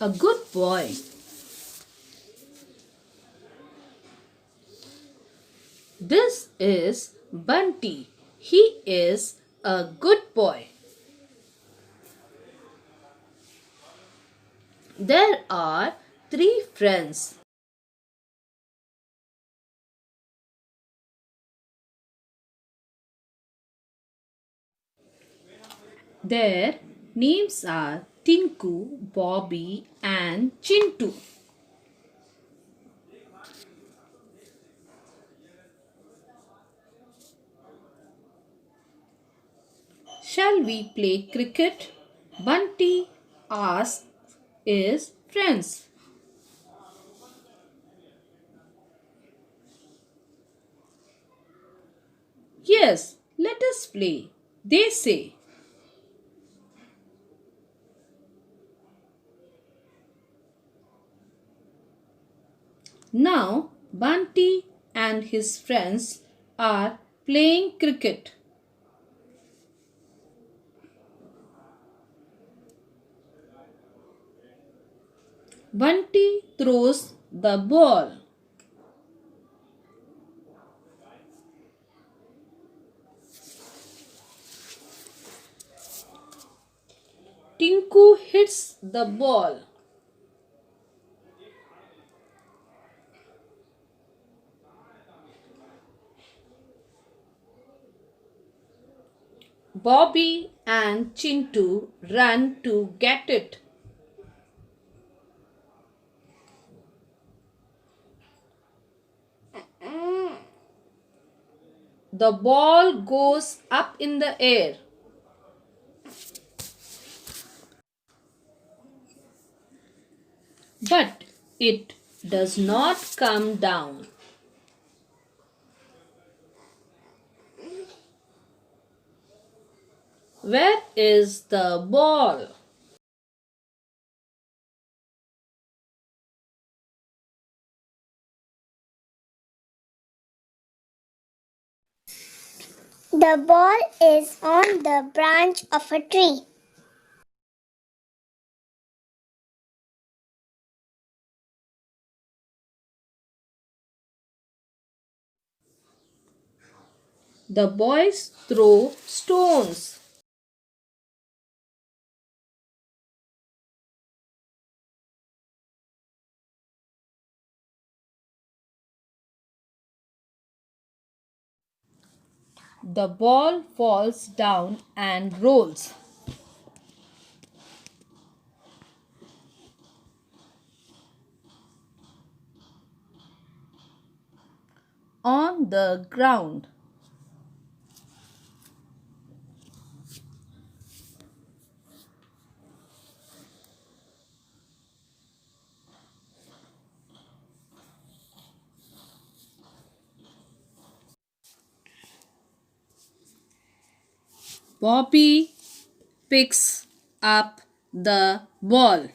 A good boy. This is Bunty. He is a good boy. There are three friends. Their names are Tinku, Bobby, and Chintu. Shall we play cricket? Bunty asks his friends. Yes, let us play, they say. Now Bunty and his friends are playing cricket. Bunty throws the ball. Tinku hits the ball. Bobby and Chintu run to get it. The ball goes up in the air. But it does not come down. Where is the ball? The ball is on the branch of a tree. The boys throw stones. The ball falls down and rolls. On the ground. Bobby picks up the ball.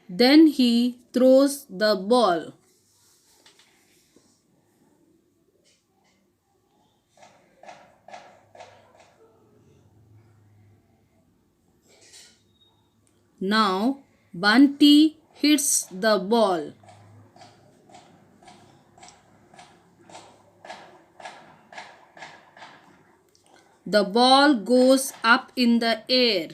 Then he throws the ball. Now Bunty hits the ball. The ball goes up in the air.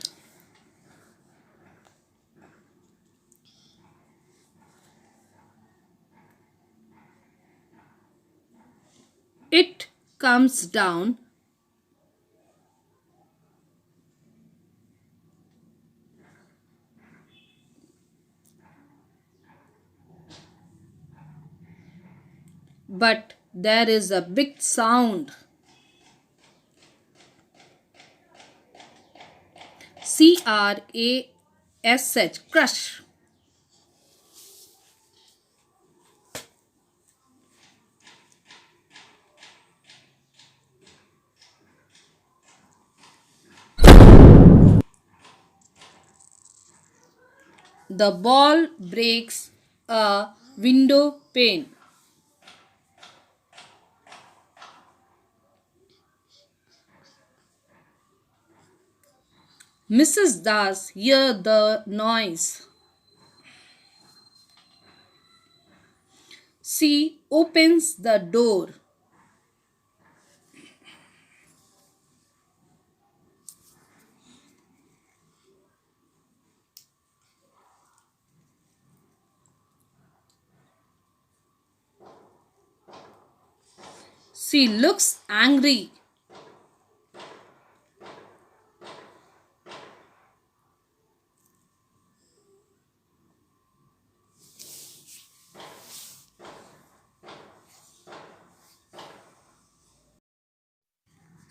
It comes down. But there is a big sound. Crash, crush. The ball breaks a window pane. Mrs. Das hear the noise. She opens the door. She looks angry.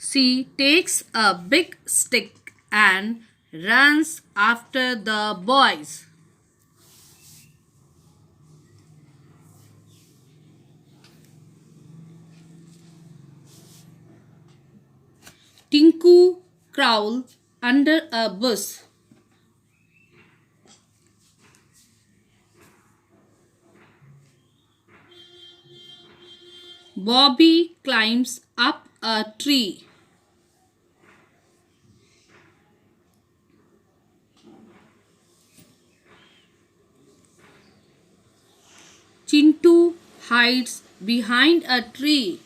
She takes a big stick and runs after the boys. Tinku crawls under a bush. Bobby climbs up a tree. Chintu hides behind a tree.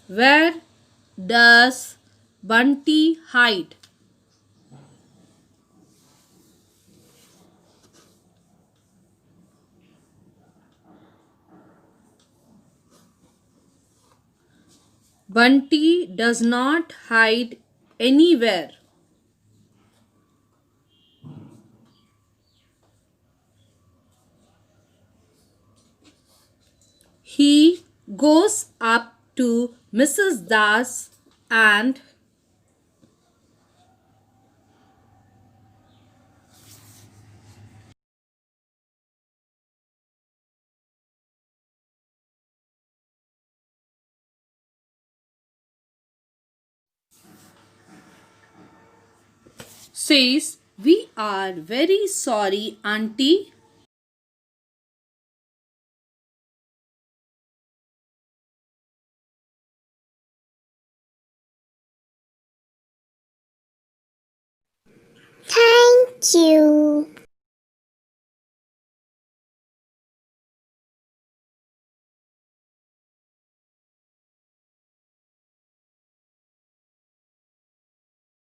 Where does Bunty hide? Bunty does not hide anywhere. He goes up to Mrs. Das and says, "We are very sorry, Auntie." Thank you.